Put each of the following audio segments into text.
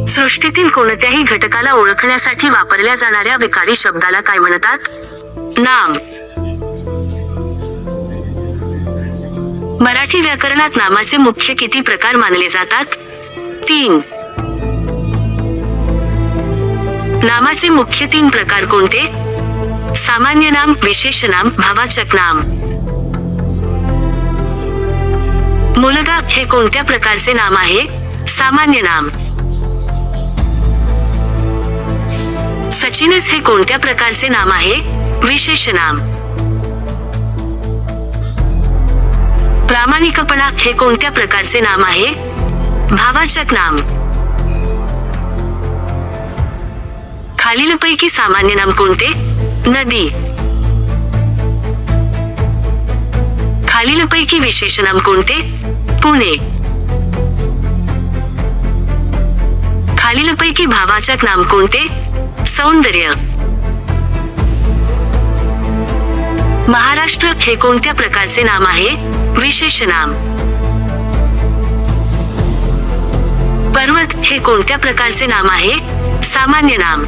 सृष्टीतील कोणत्याही घटकाला ओळखण्यासाठी वापरल्या जाणाऱ्या विकारी शब्दाला काय म्हणतात? नाम. मराठी व्याकरणात नामाचे मुख्य किती प्रकार मानले जातात? 3. नामाचे मुख्य 3 प्रकार कोणते? सामान्य नाम, विशेष नाम, भावाचक नाम. मुलगा हे कोणत्या प्रकारचे नाम आहे? सामान्य नाम. सचिनस हे कोणत्या प्रकारचे नाम आहे? विशेष नाम. प्रामाणिकपणा हे कोणत्या प्रकारचे नाम आहे? भावाचक नाम. खालीलपैकी सामान्य नाम कोणते? नदी. खालीलपैकी विशेष नाम कोणते? पुणे. खालीलपैकी भावाचक नाम कोणते? सौंदर्य. महाराष्ट्र हे कोणत्या प्रकारचे नाम आहे? विशेष नाम. पर्वत हे कोणत्या प्रकारचे नाम आहे? सामान्य नाम.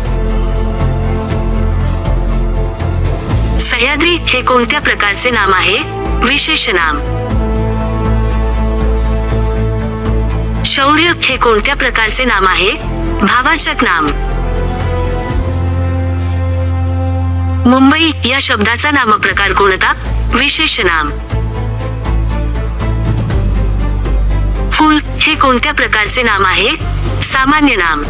सह्याद्री हे कोणत्या प्रकारचे नाम आहे? विशेष नाम. शौर्य हे कोणत्या प्रकारचे नाम आहे? भावाचक नाम. मुंबई या शब्दाचा नामप्रकार कोणता? विशेष नाम. फूल हे कोणत्या प्रकारचे नाम आहे? सामान्य नाम.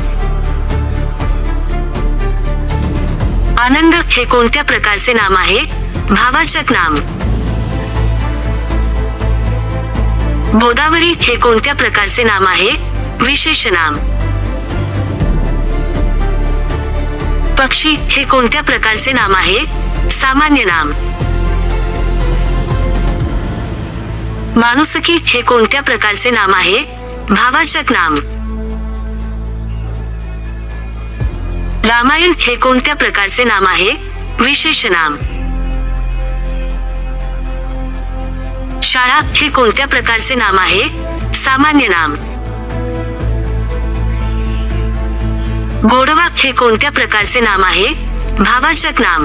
आनंद हे कोणत्या प्रकारचे नाम आहे? भावाचक नाम. गोदावरी हे कोणत्या प्रकारचे नाम आहे? विशेष नाम. पक्षी हे कोणत्या प्रकारचे नाम आहे? सामान्य नाम. माणुसकी हे कोणत्या प्रकारचे नाम आहे? भावाचक नाम. रामायण हे कोणत्या प्रकारचे नाम आहे? विशेष नाम. शाळा हे कोणत्या प्रकारचे नाम आहे? सामान्य नाम. गोडवा हे कोणत्या प्रकारचे नाम आहे? भावाचक नाम.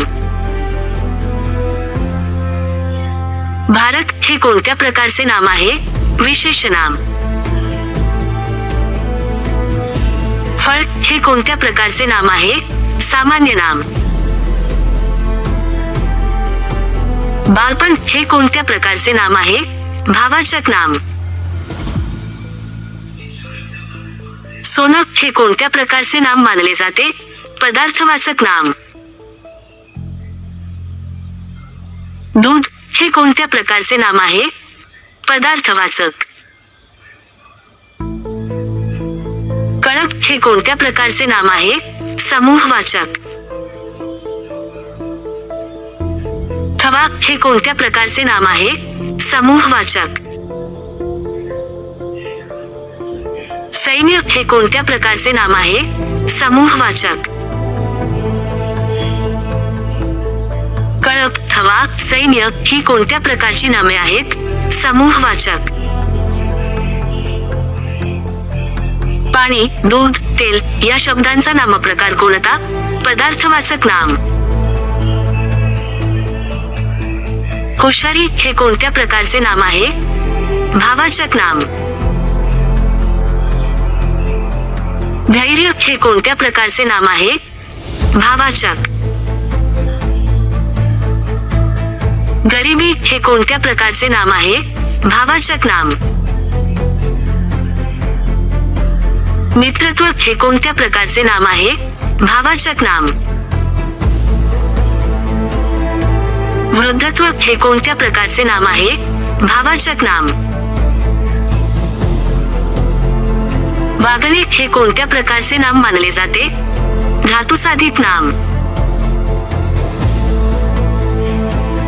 भारत हे कोणत्या प्रकारचे नाम आहे? विशेष नाम. फळ हे कोणत्या प्रकारचे नाम आहे? सामान्य नाम. बालपण हे कोणत्या प्रकारचे नाम आहे? भावाचक नाम. सोनं हे कोणत्या प्रकारचे नाम मानले जाते? पदार्थवाचक नाम. दूध हे कोणत्या प्रकारचे नाम आहे? पदार्थवाचक. कळप हे कोणत्या प्रकारचे नाम आहे? समूहवाचक. थवा हे कोणत्या प्रकारचे नाम आहे? समूहवाचक. सैन्य हे कोणत्या प्रकारचे नाम आहे? समूहवाचक. कळप, थवा, सैन्य ही कोणत्या प्रकारची नामे आहेत? समूहवाचक. पाणी, दूध, तेल या शब्दांचा नामप्रकार कोणता? पदार्थवाचक नाम. हुशारी हे कोणत्या प्रकारचे नाम आहे? भावाचक नाम. धैर्य हे कोणत्या प्रकारचे नाम आहे? भावाचक. गरिबी हे कोणत्या प्रकारचे नाम आहे? भावाचक नाम. मित्रत्व हे कोणत्या प्रकारचे नाम आहे? भावाचक नाम. वृद्धत्व हे कोणत्या प्रकारचे नाम आहे? भावाचक नाम. वागणे हे कोणत्या प्रकारचे नाम मानले जाते? धातुसाधित नाम.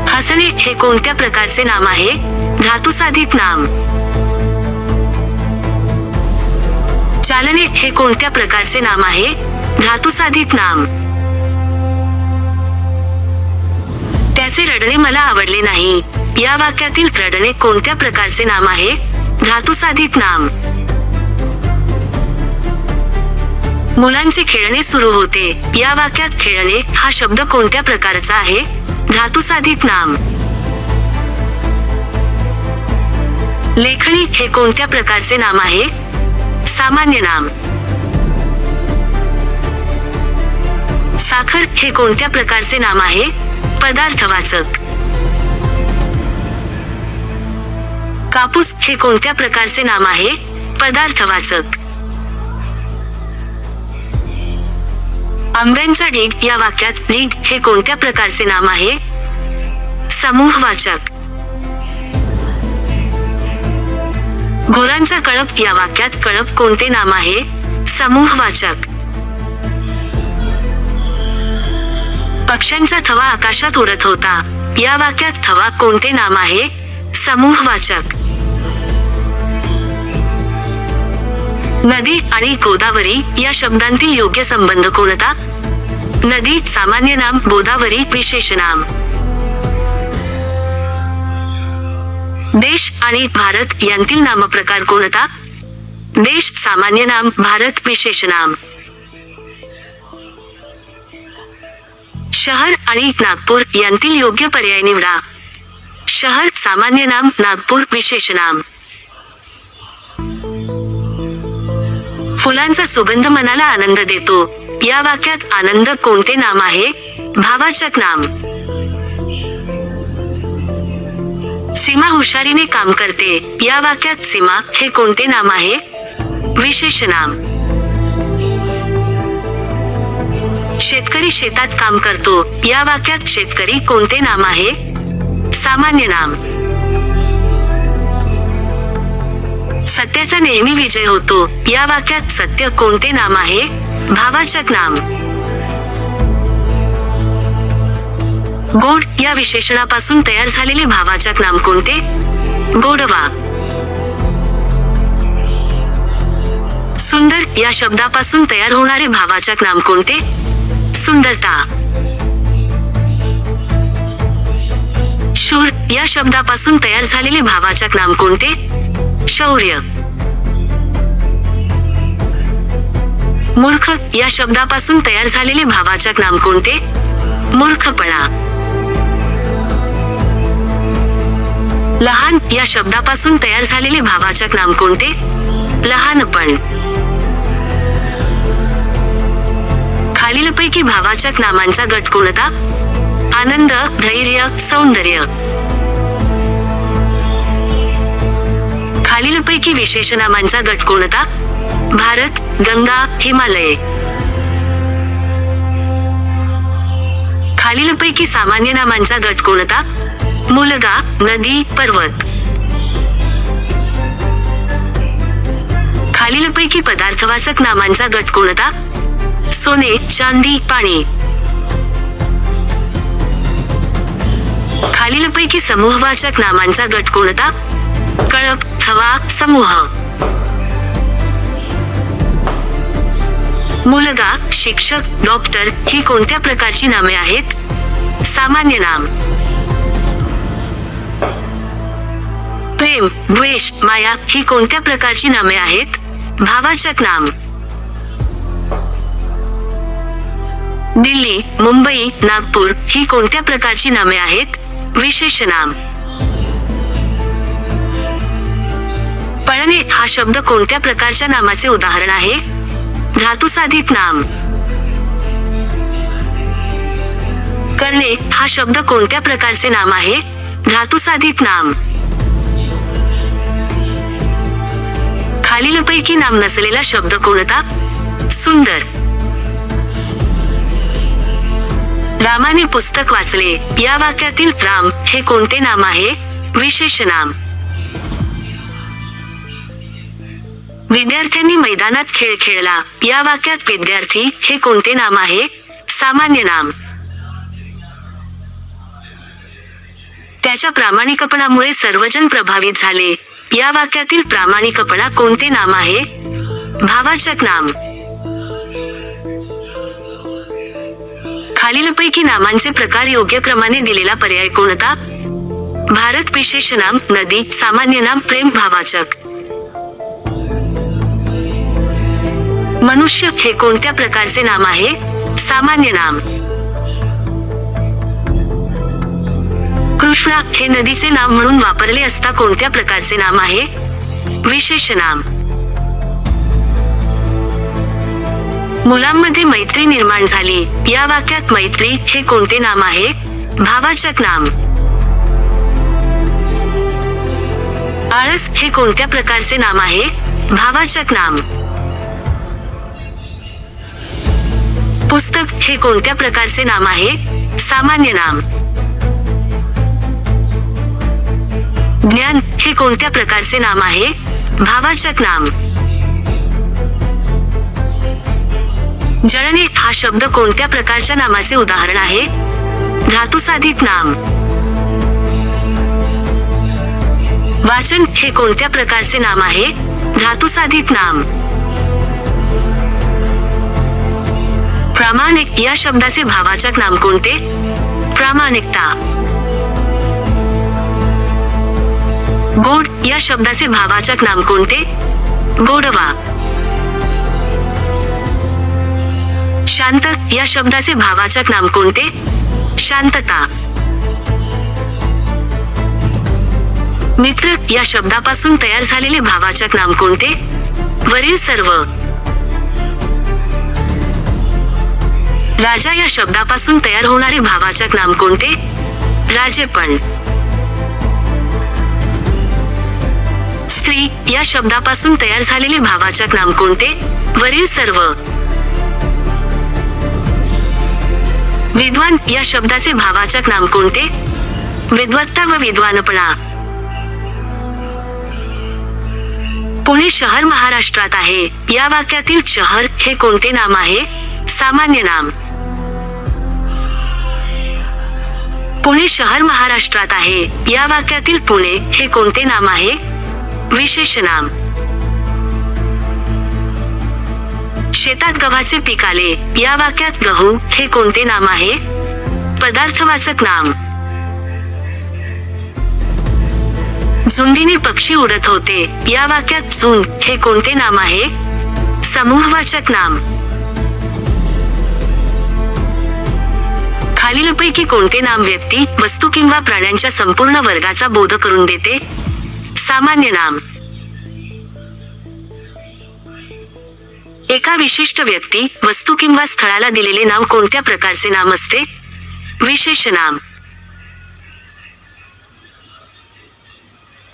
हसणे हे कोणत्या प्रकारचे नाम आहे? धातुसाधित नाम. चालणे हे कोणत्या प्रकारचे नाम आहे? धातुसाधित नाम. त्याचे रडणे मला आवडले नाही या वाक्यातील रडणे कोणत्या प्रकारचे नाम आहे? धातुसाधित नाम. मुलांचे खेळणे सुरू होते. या वाक्यात खेळणे हा शब्द कोणत्या प्रकारचा आहे? धातुसाधित नाम. लेखणी हे कोणत्या प्रकारचे नाम आहे? सामान्य नाम. साखर हे कोणत्या प्रकारचे नाम आहे? पदार्थवाचक. कापूस हे कोणत्या प्रकारचे नाम आहे? पदार्थवाचक. आंब्यांचा ढीग या वाक्यात ढीग हे कोणत्या प्रकारचे नाम आहे? समूहवाचक. घोरांचा कळप या वाक्यात कळप कोणते नाम आहे? समूहवाचक. पक्ष्यांचा थवा आकाशात उडत होता. या वाक्यात थवा कोणते नाम आहे? समूहवाचक. नदी आणि गोदावरी या शब्दांतील योग्य संबंध कोणता? नदी सामान्य नाम, गोदावरी विशेषनाम. देश आणि भारत यांतील नामप्रकार कोणता? देश सामान्य नाम, भारत विशेषनाम. शहर आणि नागपूर यांतील योग्य पर्याय निवडा. शहर सामान्य नाम, नागपूर विशेषनाम. फुलांचा सुगंध मनाला आनंद देतो. या वाक्यात आनंद कोणते नाम आहे? भावाचक नाम. सीमा हुशारीने काम करते. या वाक्यात सीमा हे कोणते नाम आहे? विशेषनाम. शेतकरी शेतात काम करतो. या वाक्यात शेतकरी कोणते नाम आहे? सामान्य नाम. सत्याचा नेहमी विजय होतो. या वाक्यात सत्य कोणते नाम आहे? भावाचक नाम. गोड या विशेषणापासून तयार झालेले भावाचक नाम कोणते? गोडवा. सुंदर या शब्दापासून तयार होणारे भावाचक नाम कोणते? सुंदरता. शूर या शब्दापासून तयार झालेले भावाचक नाम कोणते? शौर्य. मूर्ख या शब्दापासून तयार झालेले भावाचक नाम कोणते? मूर्खपणा. लहान या शब्दापासून तयार झालेले भावाचक नाम कोणते? लहानपण. खालीलपैकी भावाचक नामांचा गट कोणता? आनंद, धैर्य, सौंदर्य. खालीलपैकी विशेषनामांचा गट कोणता? भारत, गंगा, हिमालय. खालीलपैकी सामान्य नामांचा गट कोणता? मुलगा, नदी, पर्वत. खालीलपैकी पदार्थवाचक नामांचा गट कोणता? सोने, चांदी, पाणी. खालीलपैकी समूहवाचक नामांचा गट कोणता? कळप, थवा, समूह. मुलगा, शिक्षक, डॉक्टर ही कोणत्या प्रकारची नामे आहेत? सामान्य नाम. प्रेम, द्वेष, माया ही कोणत्या प्रकारची नामे आहेत? भावाचक नाम. दिल्ली, मुंबई, नागपूर ही कोणत्या प्रकारची नामे आहेत? विशेषनाम. पळणे हा शब्द कोणत्या प्रकारच्या नामाचे उदाहरण आहे? धातुसाधित नाम. करणे हा शब्द कोणत्या प्रकारचे नाम आहे? धातुसाधित नाम. खालीलपैकी नाम नसलेला शब्द कोणता? सुंदर. रामाने पुस्तक वाचले. या वाक्यातील राम हे कोणते नाम आहे? विशेषनाम. विद्यार्थ्यांनी मैदानात खेळ खेळला. या वाक्यात विद्यार्थी हे कोणते नाम आहे? सामान्य नाम. त्याच्या प्रामाणिकपणामुळे सर्वजण प्रभावित झाले. या वाक्यातील प्रामाणिकपणा कोणते नाम आहे? भावाचक नाम. खालीलपैकी नामांचे प्रकार योग्य क्रमाने दिलेला पर्याय कोणता? भारत विशेषनाम, नदी सामान्य नाम, प्रेम भावाचक. मनुष्य हे कोणत्या प्रकारचे नाम आहे? सामान्य नाम. कृष्णा हे नदीचे नाव म्हणून वापरले असता कोणत्या प्रकारचे नाम आहे? विशेषनाम. मुलांमध्ये मैत्री निर्माण झाली या वाक्यात मैत्री हे कोणते नाम आहे? भावाचक नाम. आळस हे कोणत्या प्रकारचे नाम आहे? भावाचक नाम. पुस्तक हे कोणत्या प्रकारचे नाम आहे? सामान्य नाम. ज्ञान हे कोणत्या प्रकारचे नाम आहे? भावाचक नाम. जळणे हा शब्द कोणत्या प्रकारच्या नामाचे उदाहरण आहे? धातुसाधित नाम. वाचन हे कोणत्या प्रकारचे नाम आहे? धातुसाधित नाम. प्रामाणिक या शब्दाचे भावाचक नाम कोणते? प्रामाणिकता. गोड या शब्दाचे भावाचक नाम कोणते? गोडवा. शांत या शब्दाचे भावाचक नाम कोणते? शांतता. मित्र या शब्दापासून तयार झालेले भावाचक नाम कोणते? वरील सर्व. राजा या शब्दापासून तयार होणारे भावाचक नाम कोणते? राजेपण. स्त्री या शब्दापासून तयार झालेले भावाचक नाम कोणते? वरील सर्व. विद्वान या शब्दाचे भावाचक नाम कोणते? विद्वत्ता व विद्वानपणा. पुणे शहर महाराष्ट्रात आहे या वाक्यातील शहर हे कोणते नाम आहे? सामान्य नाम. पुणे शहर महाराष्ट्रात आहे या वाक्यातील पुणे हे कोणते नाम आहे? विशेषनाम. शेतात गव्हाचे पीक आले या वाक्यात गहू हे कोणते नाम आहे? पदार्थवाचक नाम. झुंडीने पक्षी उडत होते या वाक्यात झुंड हे कोणते नाम आहे? समूहवाचक नाम. खालीलपैकी कोणते नाम व्यक्ती, वस्तू किंवा प्राण्यांच्या संपूर्ण वर्गाचा बोध करून देते? सामान्य नाम. एका विशिष्ट व्यक्ती, वस्तू किंवा स्थळाला दिलेले नाव कोणत्या प्रकारचे नाम असते? विशेषनाम.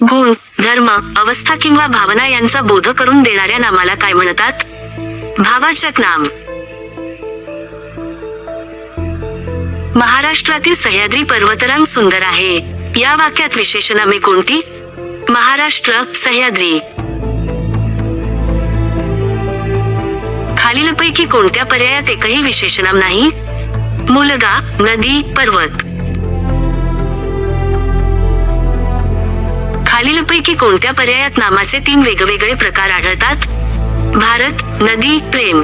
गुण, धर्म, अवस्था किंवा भावना यांचा बोध करून देणाऱ्या नामाला काय म्हणतात? भावाचक नाम. महाराष्ट्रातील सह्याद्री पर्वतरांग सुंदर आहे या वाक्यात विशेषनामे कोणती? महाराष्ट्र, सह्याद्री. खालीलपैकी कोणत्या पर्यायात एकही विशेषनाम नाही? मुलगा, नदी, पर्वत. खालीलपैकी कोणत्या पर्यायात नामाचे 3 वेगवेगळे प्रकार आढळतात? भारत, नदी, प्रेम.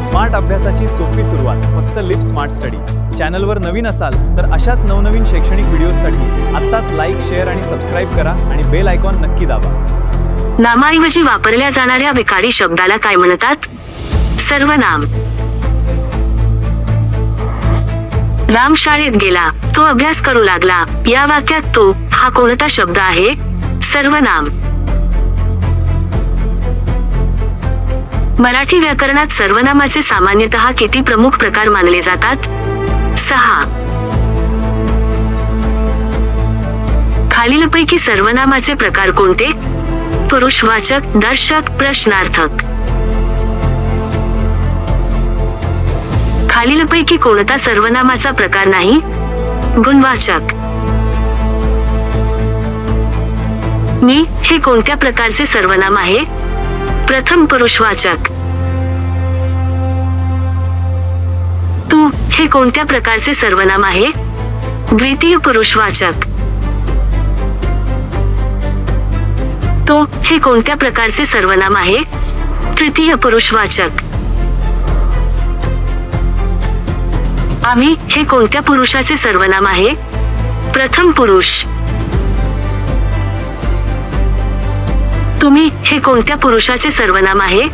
स्मार्ट अभ्यासाची सोपी सुरुवात फक्त लिप स्मार्ट स्टडी. चॅनलवर नवीन असाल तर अशाच नवनवीन शैक्षणिक व्हिडिओसाठी आत्ताच लाईक, शेअर आणि सबस्क्राईब करा आणि बेल आयकॉन नक्की दाबा. नामाऐवजी वापरल्या जाणाऱ्या विकारी शब्दाला काय म्हणतात? सर्वनाम. राम शाळेत गेला, तो अभ्यास करू लागला या वाक्यात तो हा कोणता शब्द आहे? सर्वनाम. मराठी व्याकरणात सर्वनामाचे सामान्यतः किती प्रमुख प्रकार मानले जातात? 6. खालीलपैकी सर्वनामाचे प्रकार कोणते? पुरुषवाचक, दर्शक, प्रश्नार्थक. खालीलपैकी कोणता सर्वनामाचा प्रकार नाही? गुणवाचक. मी हे कोणत्या प्रकारचे सर्वनाम आहे? प्रथम पुरुषवाचक. तू हे कोणत्या प्रकारचे सर्वनाम आहे? द्वितीय पुरुषवाचक. तो हे कोणत्या प्रकारचे सर्वनाम आहे? तृतीय पुरुषवाचक. आम्ही हे कोणत्या पुरुषाचे सर्वनाम आहे? प्रथम पुरुष. तुम्ही हे कोणत्या पुरुषाचे सर्वनाम आहे?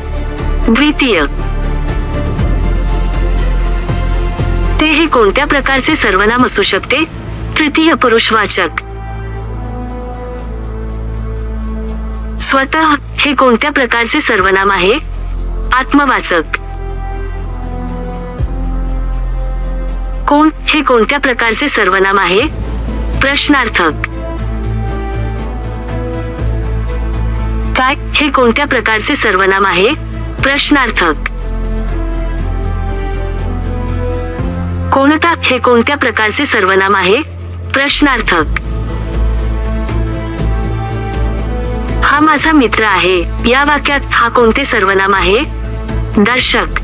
द्वितीय. ते हे कोणत्या प्रकारचे सर्वनाम असू शकते? तृतीय पुरुषवाचक. स्वतः हे कोणत्या प्रकारचे सर्वनाम आहे? आत्मवाचक. कोण हे कोणत्या प्रकारचे सर्वनाम आहे? प्रश्नार्थक. काय हे कोणत्या प्रकारचे सर्वनाम आहे? प्रश्नार्थक. कोणता हे कोणत्या प्रकारचे सर्वनाम आहे? प्रश्नार्थक. हा माझा मित्र आहे या वाक्यात हा कोणते सर्वनाम आहे? दर्शक.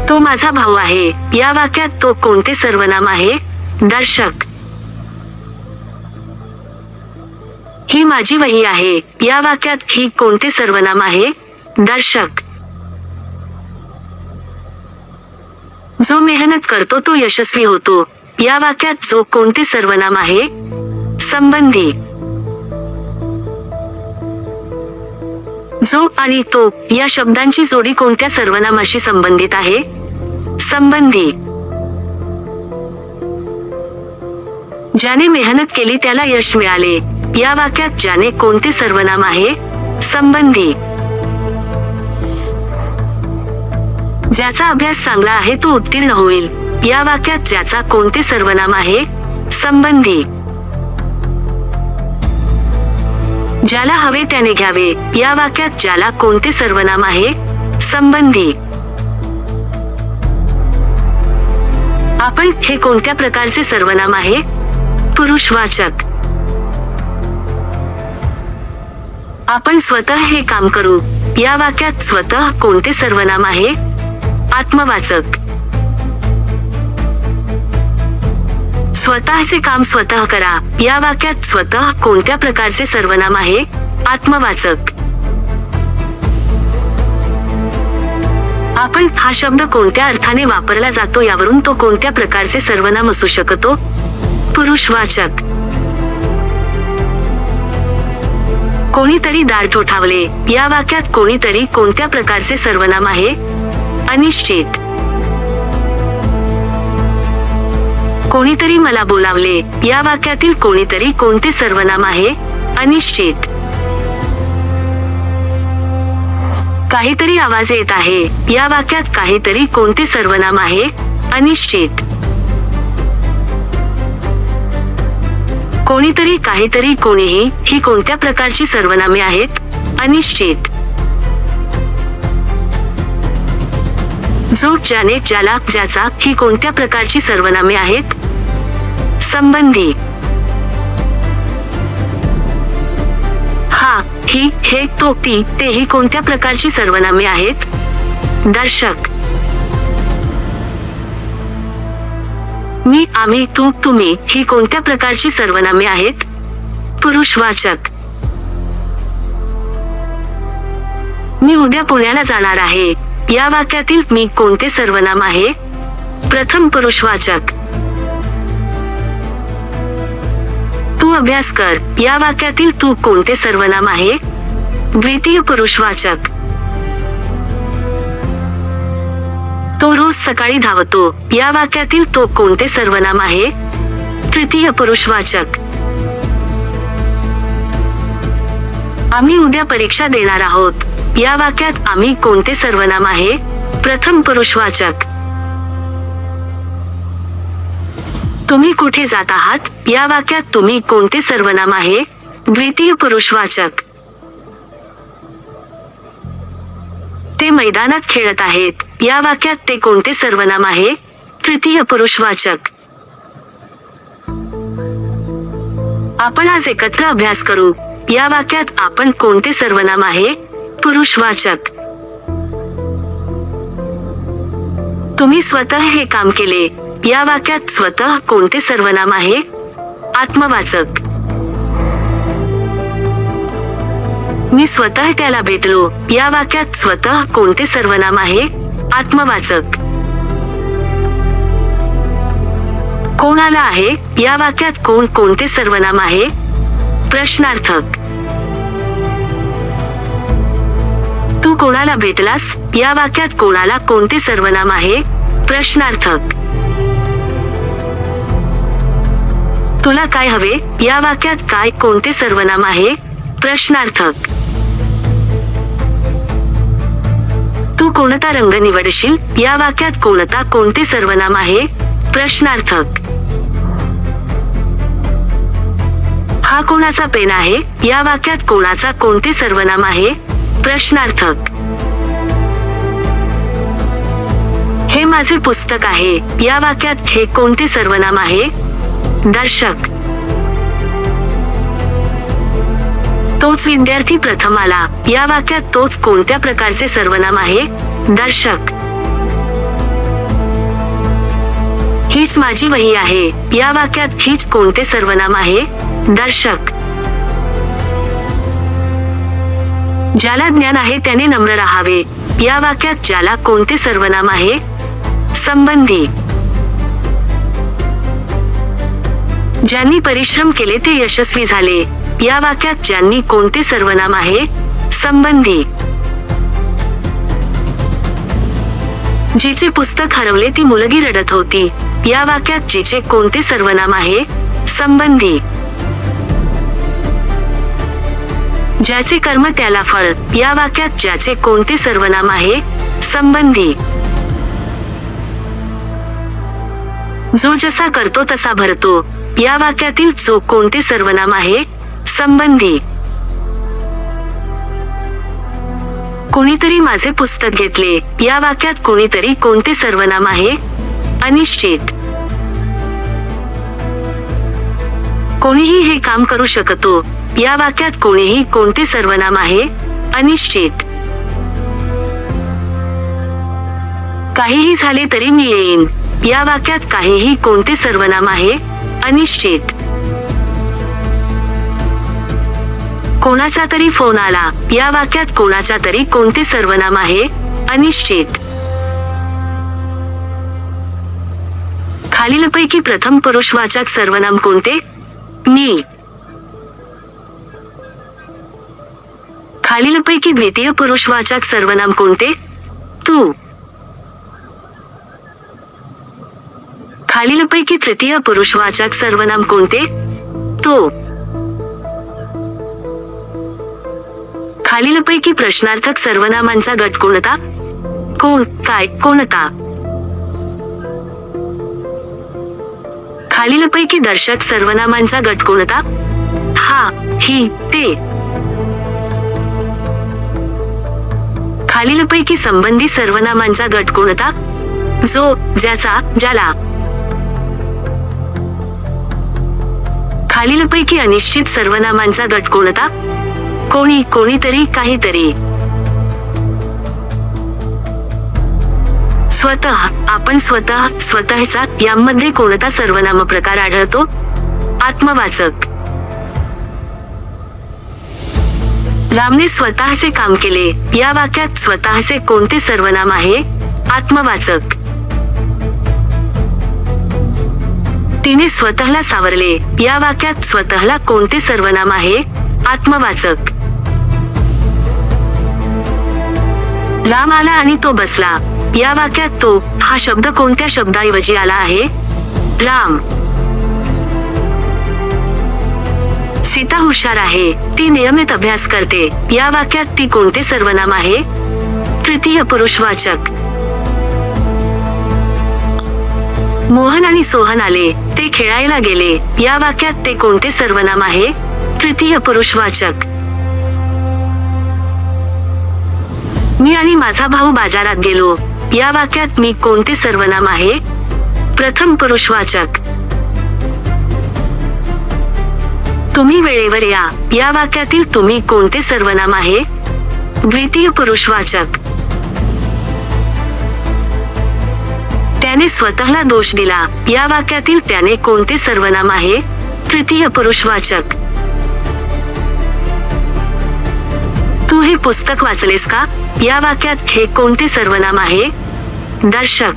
तो माझा भाऊ आहे या वाक्यात तो कोणते सर्वनाम आहे? दर्शक. ही माझी वही आहे या वाक्यात ही कोणते सर्वनाम आहे? दर्शक. जो मेहनत करतो तो यशस्वी होतो या वाक्यात जो कोणते सर्वनाम आहे? संबंधी. जो आणि तो या शब्दांची जोडी कोणत्या सर्वनामाशी संबंधित आहे? संबंधी. ज्याने मेहनत केली त्याला यश मिळाले या वाक्यात ज्याने कोणते सर्वनाम आहे? संबंधी. ज्याचा अभ्यास चांगला आहे तो उत्तीर्ण होईल या वाक्यात ज्याचा कोणते सर्वनाम आहे? संबंधी. ज्याला हवे त्याने घ्यावे या वाक्यात ज्याला कोणते सर्वनाम आहे? संबंधी. आपण हे कोणत्या प्रकारचे सर्वनाम आहे? पुरुषवाचक. आपण स्वतः हे काम करू या वाक्यात स्वतः कोणते सर्वनाम आहे? आत्मवाचक. स्वतःचे काम स्वतः करा या वाक्यात स्वतः कोणत्या प्रकारचे सर्वनाम आहे? आत्मवाचक. आपण हा शब्द कोणत्या अर्थाने वापरला जातो यावरून तो कोणत्या प्रकारचे सर्वनाम असू शकतो? पुरुषवाचक. कोणीतरी दार ठोठावले या वाक्यात कोणीतरी कोणत्या प्रकारचे सर्वनाम आहे? अनिश्चित. कोणीतरी मला बोलावले या वाक्यातील कोणीतरी कोणते सर्वनाम आहे? अनिश्चित. काहीतरी आवाज येत आहे या वाक्यात काहीतरी कोणते सर्वनाम आहे? अनिश्चित. कोणीतरी काहीतरी कोणीही ही कोणत्या प्रकारची सर्वनामे आहेत? अनिश्चित. जो ज्याने ज्याला ज्याचा ही कोणत्या प्रकारची सर्वनामे आहेत? संबंधी. हा ही हे तो ती ते ही कोणत्या प्रकारची सर्वनामे आहेत? दर्शक. मी आम्ही तू तुम्ही ही कोणत्या प्रकारची सर्वनामे आहेत? पुरुषवाचक. मी उद्या पुण्याला जाणार आहे या वाक्यातील मी कोणते सर्वनाम आहे? प्रथम पुरुषवाचक. तू अभ्यास कर या वाक्यातील तू कोणते सर्वनाम आहे? द्वितीय पुरुषवाचक. तो रोज सकाळी धावतो या वाक्यातील तो कोणते सर्वनाम आहे? तृतीय पुरुषवाचक. आम्ही उद्या परीक्षा देणार आहोत या वाक्यात आम्ही कोणते सर्वनाम आहे? प्रथम पुरुषवाचक. तुम्ही कुठे जात आहात या वाक्यात तुम्ही कोणते सर्वनाम आहे? द्वितीय पुरुषवाचक. ते मैदानात खेळत आहेत या वाक्यात ते कोणते सर्वनाम आहे? तृतीय पुरुषवाचक. आपण आज एकत्र अभ्यास करू या वाक्यात आपण कोणते सर्वनाम आहे? पुरुषवाचक. तुम्ही स्वतः हे काम केले या वाक्यात स्वतः कोणते सर्वनाम आहे? आत्मवाचक. मी स्वतः त्याला भेटलो या वाक्यात स्वतः कोणते सर्वनाम आहे? आत्मवाचक. कोण आला आहे या वाक्यात कोण कोणते सर्वनाम आहे? प्रश्नार्थक. तू कोणाला भेटलास या वाक्यात कोणाला कोणते सर्वनाम आहे? प्रश्नार्थक. तुला काय हवे या वाक्यात काय कोणते सर्वनाम आहे? प्रश्नार्थक. तू कोणता रंग निवडशील या वाक्यात कोणता कोणते सर्वनाम आहे? प्रश्नार्थक. हा कोणाचा पेन आहे या वाक्यात कोणाचा कोणते सर्वनाम आहे? प्रश्नार्थक. हे माझे पुस्तक आहे या वाक्यात हे कोणते सर्वनाम आहे? दर्शक. तोच विद्यार्थी प्रथम आला या वाक्यात तोच कोणत्या प्रकारचे सर्वनाम आहे? दर्शक. हीच माझी वही आहे या वाक्यात हीच कोणते सर्वनाम आहे? दर्शक. ज्याला ज्ञान आहे त्याने नम्र राहावे या वाक्यात ज्याला कोणते सर्वनाम आहे? संबंधी. ज्यांनी परिश्रम केले ते यशस्वी झाले या वाक्यात ज्यांनी कोणते सर्वनाम आहे? संबंधी. जिचे पुस्तक हरवले ती मुलगी रडत होती या वाक्यात जिचे कोणते सर्वनाम आहे? संबंधी. ज्याचे कर्म त्याला फळ या वाक्यात ज्याचे कोणते सर्वनाम आहे? संबंधी. जो जसा करतो तसा भरतो या वाक्यातील जो कोणते सर्वनाम आहे? संबंधी. कोणीतरी माझे पुस्तक घेतले या वाक्यात कोणीतरी कोणते सर्वनाम आहे? अनिश्चित. कोणीही हे काम करू शकतो या वाक्यात कोणीही कोणते सर्वनाम आहे? अनिश्चित. काहीही झाले तरी मी येईन या वाक्यात काहीही कोणते सर्वनाम आहे? अनिश्चित. कोणाचा तरी फोन आला या वाक्यात कोणाचा तरी कोणते सर्वनाम आहे? अनिश्चित. खालीलपैकी प्रथम पुरुषवाचक सर्वनाम कोणते? मी. खालीलपैकी द्वितीय पुरुषवाचक सर्वनाम कोणते? तू. खालीलपैकी तृतीय पुरुषवाचक सर्वनाम कोणते? तो. खालीलपैकी प्रश्नार्थक सर्वनामांचा गट कोणता? कोण, काय, कोणता. खालीलपैकी दर्शक सर्वनामांचा गट कोणता? हा, ही, ते. खालीलपैकी संबंधी सर्वनामांचा गट कोणता? जो, ज्याचा, ज्याला. खालीलपैकी अनिश्चित सर्वनामांचा गट कोणता? कोणी, कोणीतरी, काहीतरी. स्वतः, आपण स्वतः, स्वतःचा यामध्ये कोणता सर्वनाम प्रकार आढळतो? आत्मवाचक. रामने स्वतःचे काम केले या वाक्यात स्वतःचे कोणते सर्वनाम आहे? आत्मवाचक. तिने स्वतःला सावरले या वाक्यात स्वतःला कोणते सर्वनाम आहे? आत्मवाचक. राम आला आणि तो बसला या वाक्यात तो हा शब्द कोणत्या शब्दाऐवजी आला आहे? राम. सीता हुशार आहे, ती नियमित अभ्यास करते या वाक्यात ती कोणते सर्वनाम आहे? तृतीय पुरुषवाचक. मोहन आणि सोहन आले, ते खेळायला गेले या वाक्यात ते कोणते सर्वनाम आहे? तृतीय पुरुषवाचक. मी आणि माझा भाऊ बाजारात गेलो या वाक्यात मी कोणते सर्वनाम आहे? प्रथम पुरुषवाचक. तुम्ही वेळेवर या वाक्यातील तुम्ही कोणते सर्वनाम आहे? द्वितीय पुरुषवाचक. त्याने स्वतःला दोष दिला या वाक्यातील त्याने कोणते सर्वनाम आहे? तृतीय पुरुषवाचक. तू हे पुस्तक वाचलेस का या वाक्यात हे कोणते सर्वनाम आहे? दर्शक.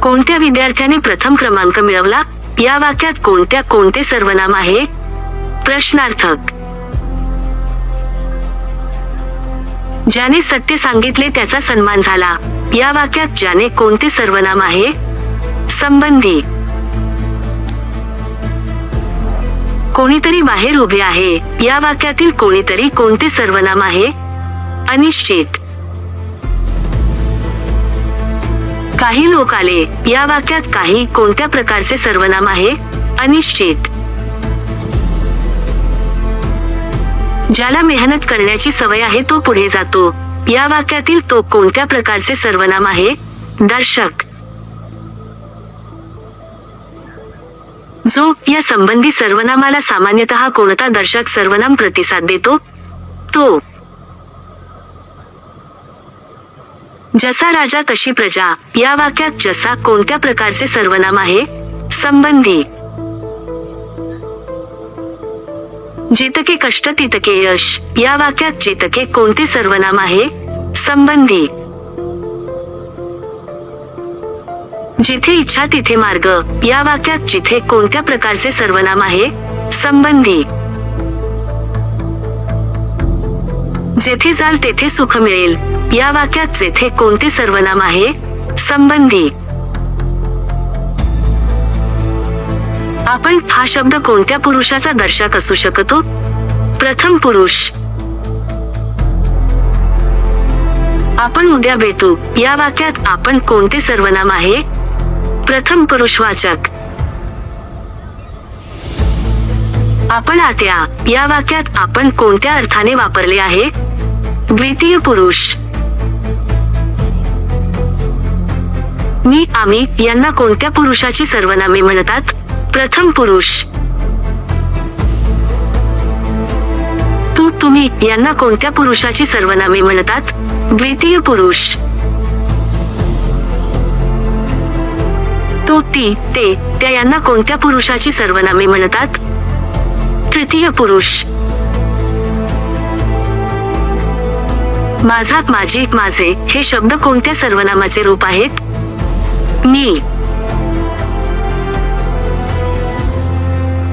कोणत्या विद्यार्थ्याने प्रथम क्रमांक मिळवला या वाक्यात कोणते सर्वनाम आहे? प्रश्नार्थक. ज्याने सत्य सांगितले त्याचा सन्मान झाला. या वाक्यात ज्याने कोणते सर्वनाम आहे? संबंधी. कोणीतरी बाहेर उभे आहे. या वाक्यातील कोणीतरी कोणते सर्वनाम आहे? अनिश्चित. काही लोक आले. या वाक्यात काही कोणत्या प्रकारचे सर्वनाम आहे? अनिश्चित. ज्याला मेहनत करण्याची सवय आहे तो पुढे जातो. या वाक्यातील तो कोणत्या प्रकारचे सर्वनाम आहे? दर्शक. जो या संबंधी सर्वनामाला सामान्यतः कोणता दर्शक सर्वनाम प्रतिसाद देतो? तो. जसा राजा तशी प्रजा. या वाक्यात जसा कोणत्या प्रकारचे सर्वनाम आहे? संबंधी. जितके कष्ट तितके यश. या वाक्यात जितके कोणते सर्वनाम आहे? संबंधी. जिथे इच्छा तिथे मार्ग. या वाक्यात जिथे कोणत्या प्रकारचे सर्वनाम आहे? संबंधी. जेथे जाल तेथे सुख मिळेल. या वाक्यात जेथे कोणते सर्वनाम आहे? संबंधी. आपण हा शब्द कोणत्या पुरुषाचा दर्शक असू शकतो? प्रथम पुरुष. आपण उद्या भेटू. या वाक्यात आपण कोणते सर्वनाम आहे? प्रथम पुरुषवाचक. आपण आत्या. या वाक्यात आपण कोणत्या अर्थाने वापरले आहे? द्वितीय पुरुष. मी आम्ही यांना कोणत्या पुरुषाची सर्वनामे म्हणतात? प्रथम पुरुष. तू तुम्ही यांना कोणत्या पुरुषाची सर्वनामे म्हणतात? द्वितीय पुरुष. तो ती ते त्या यांना कोणत्या पुरुषाची सर्वनामे म्हणतात? तृतीय पुरुष. माझा माझी माझे हे शब्द कोणत्या सर्वनामाचे रूप आहेत? मी.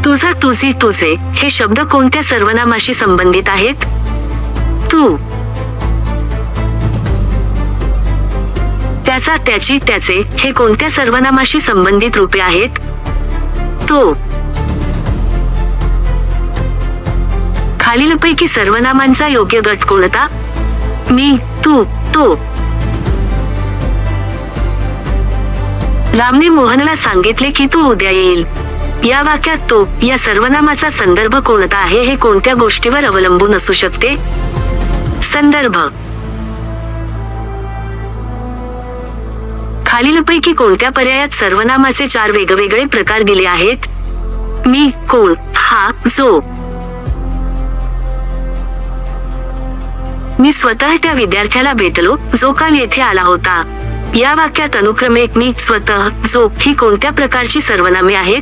तुझा तुझी तुझे हे शब्द कोणत्या सर्वनामाशी संबंधित आहेत? तू. त्याचा त्याची त्याचे हे कोणत्या सर्वनामाशी संबंधित रूपे आहेत? तो. खालीलपैकी सर्वनामांचा योग्य गट कोणता? मी, तू, तो. रामने मोहनला सांगितले की तो उद्या येईल. या वाक्यात तो या सर्वनामाचा संदर्भ कोणता आहे हे कोणत्या गोष्टीवर अवलंबून असू शकते? संदर्भ. खालीलपैकी कोणत्या पर्यायात सर्वनामाचे 4 वेगवेगळे प्रकार दिले आहेत? मी, कोण, हा, जो. मी स्वतः त्या विद्यार्थ्याला भेटलो जो काल येथे आला होता. या वाक्यात अनुक्रमे मी, स्वतः, जो ही कोणत्या प्रकारची सर्वनामे आहेत?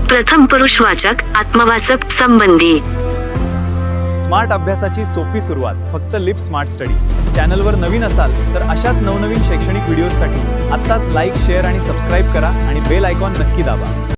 प्रथम पुरुषवाचक, आत्मवाचक, संबंधी. स्मार्ट अभ्यासाची सोपी सुरुवात फक्त लिप स्मार्ट स्टडी. चॅनलवर नवीन असाल तर अशाच नवनवीन शैक्षणिक व्हिडिओजसाठी आत्ताच लाईक, शेअर आणि सबस्क्राईब करा आणि बेल आयकॉन नक्की दाबा.